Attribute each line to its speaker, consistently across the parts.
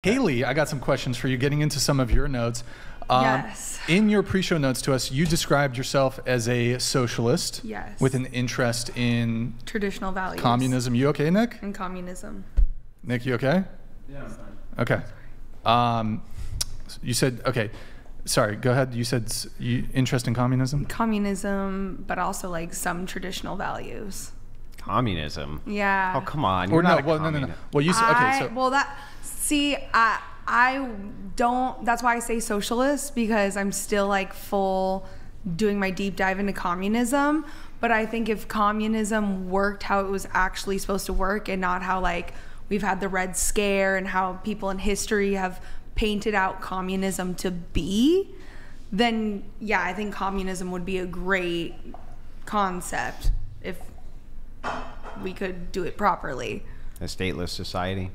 Speaker 1: Haley, I got some questions for you, getting into some of your notes.
Speaker 2: Yes.
Speaker 1: In your pre-show notes to us, you described yourself as a socialist.
Speaker 2: Yes.
Speaker 1: With an interest in
Speaker 2: traditional values.
Speaker 1: Communism. You okay, Nick?
Speaker 2: And communism.
Speaker 1: Nick, you okay?
Speaker 3: Yeah, I'm fine.
Speaker 1: Okay. You said, okay, sorry, go ahead. You said interest in communism?
Speaker 2: Communism, but also like some traditional values.
Speaker 3: Communism?
Speaker 2: Yeah.
Speaker 3: Oh, come on.
Speaker 1: Or no, well, no. Well, you said, okay, so.
Speaker 2: Well, I don't, that's why I say socialist, because I'm still like doing my deep dive into communism. But I think if communism worked how it was actually supposed to work and not how like we've had the Red Scare and how people in history have painted out communism to be, then yeah, I think communism would be a great concept if we could do it properly.
Speaker 3: A stateless society?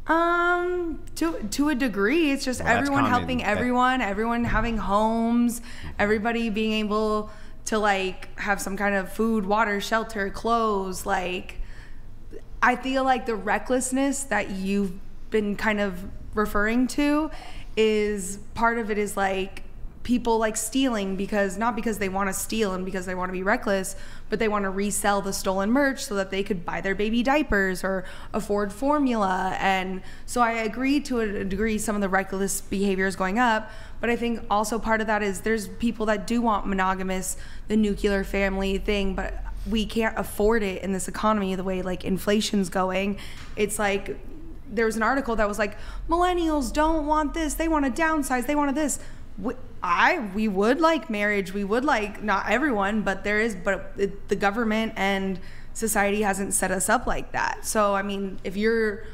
Speaker 2: To a degree, it's just everyone helping everyone having homes, everybody being able to like have some kind of food, water, shelter, clothes. Like, I feel like the recklessness that you've been kind of referring to is part of it is like people like stealing not because they want to steal and because they want to be reckless, but they want to resell the stolen merch so that they could buy their baby diapers or afford formula. And so I agree to a degree some of the reckless behavior is going up, but I think also part of that is there's people that do want monogamous, the nuclear family thing, but we can't afford it in this economy the way like inflation's going. It's like there was an article that was like, millennials don't want this, they want to downsize, they want this. We would like marriage, we would like, not everyone, but the government and society hasn't set us up like that. So I mean, if you're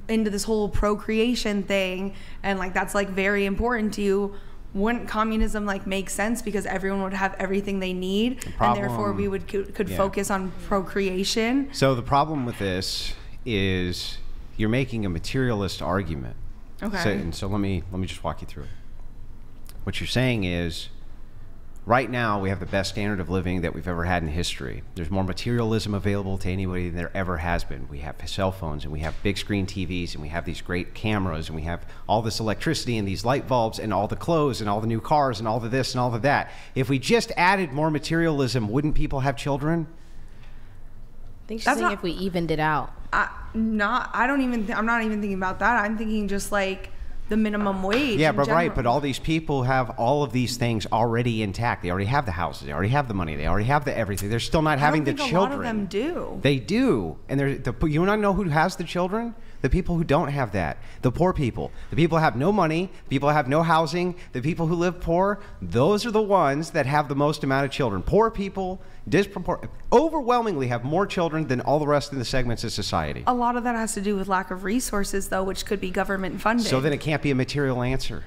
Speaker 2: into this whole procreation thing and like that's like very important to you, wouldn't communism like make sense because everyone would have everything they need and therefore we could focus on procreation?
Speaker 3: So the problem with this is you're making a materialist argument.
Speaker 2: Okay.
Speaker 3: So let me just walk you through it. What you're saying is, right now we have the best standard of living that we've ever had in history. There's more materialism available to anybody than there ever has been. We have cell phones and we have big screen TVs and we have these great cameras and we have all this electricity and these light bulbs and all the clothes and all the new cars and all the this and all the that. If we just added more materialism, wouldn't people have children?
Speaker 4: I think she's saying if we evened it out.
Speaker 2: I'm not even thinking about that. I'm thinking just like the minimum wage.
Speaker 3: Yeah, but right, but all these people have all of these things already intact. They already have the houses, they already have the money, they already have the everything. They're still not having the children.
Speaker 2: A lot of them do.
Speaker 3: They do. And you want to know who has the children? The people who don't have that. The poor people. The people who have no money, people who have no housing, the people who live poor, those are the ones that have the most amount of children. Poor people overwhelmingly have more children than all the rest of the segments of society.
Speaker 2: A lot of that has to do with lack of resources, though, which could be government funded.
Speaker 3: So then it can't be a material answer.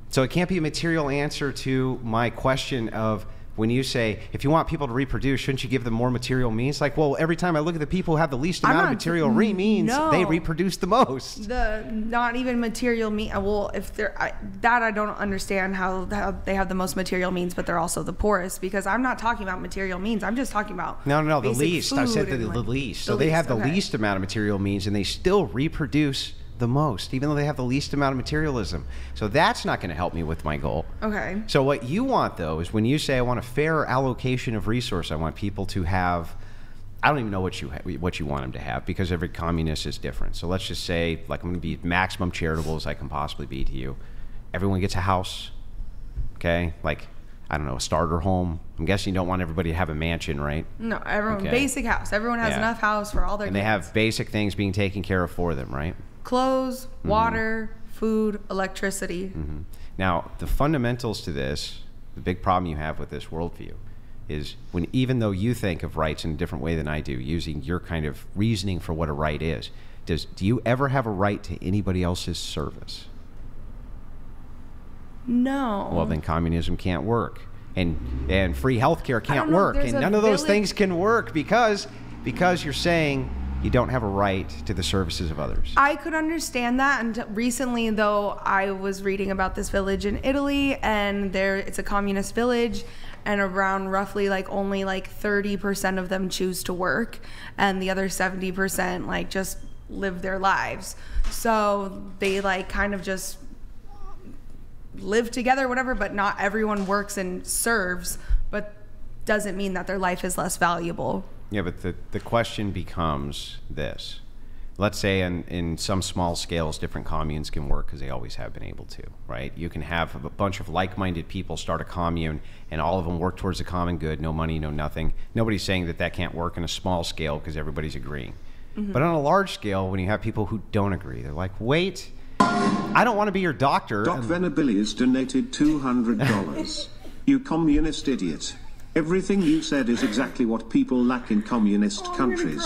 Speaker 3: So it can't be a material answer to my question of when you say, if you want people to reproduce, shouldn't you give them more material means? Like, well, every time I look at the people who have the least amount of material means, they reproduce the most.
Speaker 2: Not even material means. Well, if they're that, I don't understand how they have the most material means, but they're also the poorest. Because I'm not talking about material means. I'm just talking about
Speaker 3: no, the least. I said the least. So they have the least amount of material means, and they still reproduce the most, even though they have the least amount of materialism. So that's not going to help me with my goal.
Speaker 2: Okay.
Speaker 3: So what you want, though, is when you say I want a fair allocation of resource, I want people to have, I don't even know what you want them to have, because every communist is different. So let's just say, like, I'm going to be maximum charitable as I can possibly be to you. Everyone gets a house, okay? Like, I don't know, a starter home. I'm guessing you don't want everybody to have a mansion, right?
Speaker 2: No, everyone, basic house. Everyone has enough house for all their kids.
Speaker 3: And they have basic things being taken care of for them, right?
Speaker 2: Clothes, water, food, electricity.
Speaker 3: Now, the fundamentals to this, the big problem you have with this worldview is even though you think of rights in a different way than I do, using your kind of reasoning for what a right is, do you ever have a right to anybody else's service?
Speaker 2: No.
Speaker 3: Well, then communism can't work. And free healthcare can't work. And none of those things can work because you're saying you don't have a right to the services of others.
Speaker 2: I could understand that. And recently, though, I was reading about this village in Italy, and it's a communist village, and around roughly only 30% of them choose to work, and the other 70% just live their lives. So they like kind of just live together, whatever, but not everyone works and serves, but doesn't mean that their life is less valuable.
Speaker 3: Yeah, but the question becomes this. Let's say in some small scales, different communes can work because they always have been able to, right? You can have a bunch of like-minded people start a commune and all of them work towards a common good, no money, no nothing. Nobody's saying that that can't work in a small scale because everybody's agreeing. But on a large scale, when you have people who don't agree, they're like, wait, I don't want to be your doctor.
Speaker 5: Doc Venabilis donated $200. You communist idiot. Everything you said is exactly what people lack in communist countries.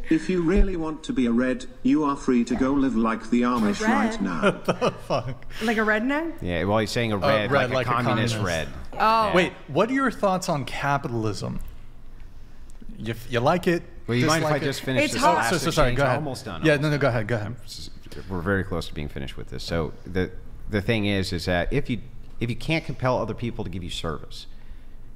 Speaker 5: If you really want to be a red, you are free to go live like the Amish right now.
Speaker 1: What the fuck?
Speaker 2: Like a redneck?
Speaker 3: Yeah, well, he's saying a red, like a communist red.
Speaker 2: Oh.
Speaker 3: Yeah.
Speaker 1: Wait, what are your thoughts on capitalism? You like it?
Speaker 3: Well, you mind if I just finish
Speaker 2: It's
Speaker 3: this
Speaker 2: hard.
Speaker 3: last
Speaker 1: So sorry,
Speaker 3: exchange?
Speaker 1: go ahead.
Speaker 3: Almost done.
Speaker 1: Yeah, no, go ahead, go ahead.
Speaker 3: We're very close to being finished with this. So the thing is that if you can't compel other people to give you service,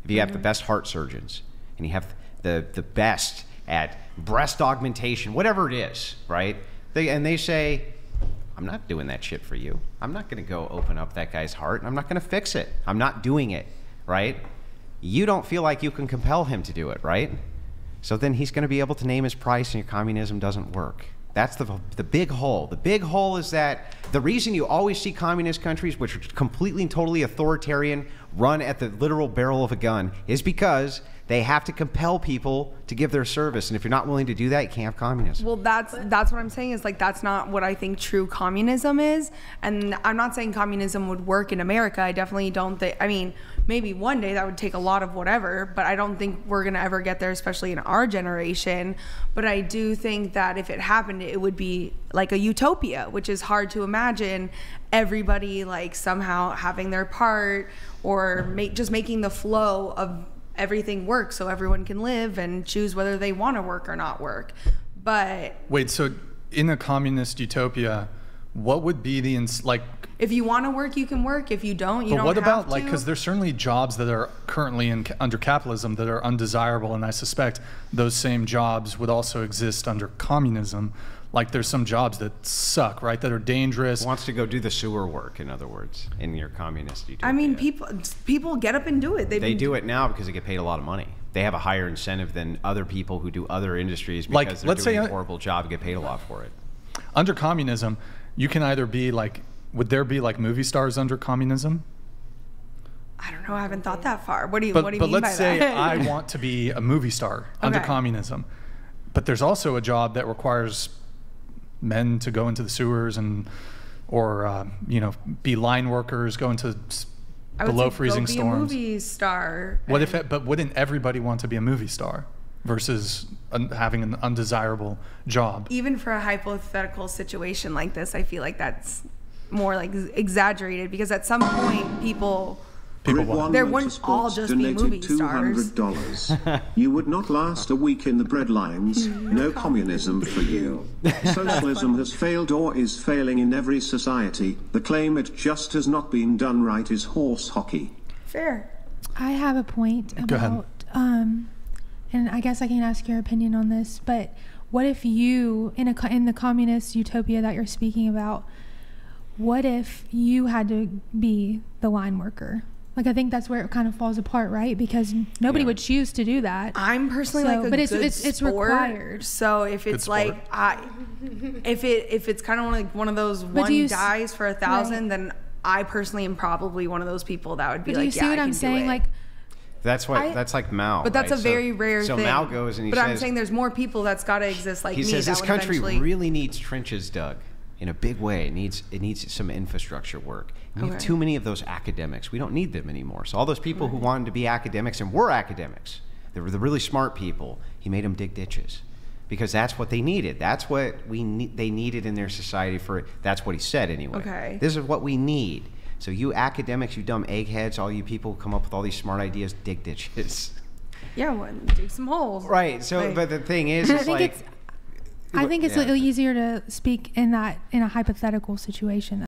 Speaker 3: if you have the best heart surgeons and you have the best at breast augmentation, whatever it is, right? They say, I'm not doing that shit for you. I'm not going to go open up that guy's heart. I'm not going to fix it. I'm not doing it, right? You don't feel like you can compel him to do it, right? So then he's going to be able to name his price and your communism doesn't work. That's the big hole. The big hole is that the reason you always see communist countries, which are completely and totally authoritarian, run at the literal barrel of a gun, is because they have to compel people to give their service. And if you're not willing to do that, you can't have communism.
Speaker 2: Well, that's what I'm saying is like that's not what I think true communism is. And I'm not saying communism would work in America. I definitely don't think, I mean, maybe one day that would take a lot of whatever, but I don't think we're going to ever get there, especially in our generation. But I do think that if it happened, it would be like a utopia, which is hard to imagine everybody like somehow having their part or just making the flow of everything work so everyone can live and choose whether they want to work or not work. But
Speaker 1: wait, so in a communist utopia, what would be the
Speaker 2: if you want to work, you can work. If you don't, you don't have to.
Speaker 1: But what about like, because there's certainly jobs that are currently under capitalism that are undesirable, and I suspect those same jobs would also exist under communism. Like there's some jobs that suck, right? That are dangerous.
Speaker 3: Wants to go do the sewer work, in other words, in your communist utopia.
Speaker 2: I mean, people get up and do it.
Speaker 3: They do it now because they get paid a lot of money. They have a higher incentive than other people who do other industries because
Speaker 1: like,
Speaker 3: they're doing a horrible job and get paid a lot for it.
Speaker 1: Under communism, you can either be like, would there be like movie stars under communism?
Speaker 2: I don't know. I haven't thought that far. What do you mean by that?
Speaker 1: But let's say I want to be a movie star under communism. But there's also a job that requires men to go into the sewers or you know, be line workers, go into below freezing storms.
Speaker 2: Go be a movie star.
Speaker 1: But wouldn't everybody want to be a movie star versus having an undesirable job?
Speaker 2: Even for a hypothetical situation like this, I feel like that's more like exaggerated because at some point people there wouldn't all just be movie stars.
Speaker 5: $200. You would not last a week in the breadlines. No communism for you. Socialism has failed or is failing in every society. The claim it just has not been done right is horse hockey.
Speaker 2: Fair.
Speaker 6: I have a point about, and I guess I can ask your opinion on this, but what if you, in the communist utopia that you're speaking about, what if you had to be the line worker? Like, I think that's where it kind of falls apart, right? Because nobody would choose to do that.
Speaker 2: I'm personally like a
Speaker 6: but
Speaker 2: good
Speaker 6: it's
Speaker 2: sport.
Speaker 6: required.
Speaker 2: So if it's like if it's kind of like one of those dies for 1,000, then I personally am probably one of those people that would be like,
Speaker 6: yeah, I can do it. Do you see what I'm saying? Like,
Speaker 3: that's like Mao.
Speaker 2: But that's
Speaker 3: right?
Speaker 2: a very rare
Speaker 3: thing. So Mao goes and he
Speaker 2: says,
Speaker 3: says,
Speaker 2: I'm saying there's more people that's got to exist like me.
Speaker 3: He says this country
Speaker 2: eventually
Speaker 3: really needs trenches dug in a big way. It needs some infrastructure work. We have too many of those academics. We don't need them anymore. So all those people who wanted to be academics and were academics, they were the really smart people, he made them dig ditches. Because that's what they needed. That's what they needed in their society that's what he said anyway.
Speaker 2: Okay.
Speaker 3: This is what we need. So you academics, you dumb eggheads, all you people who come up with all these smart ideas, dig ditches.
Speaker 2: Yeah, well, dig some holes.
Speaker 3: Right. So, but the thing is,
Speaker 6: I think it's easier to speak in a hypothetical situation.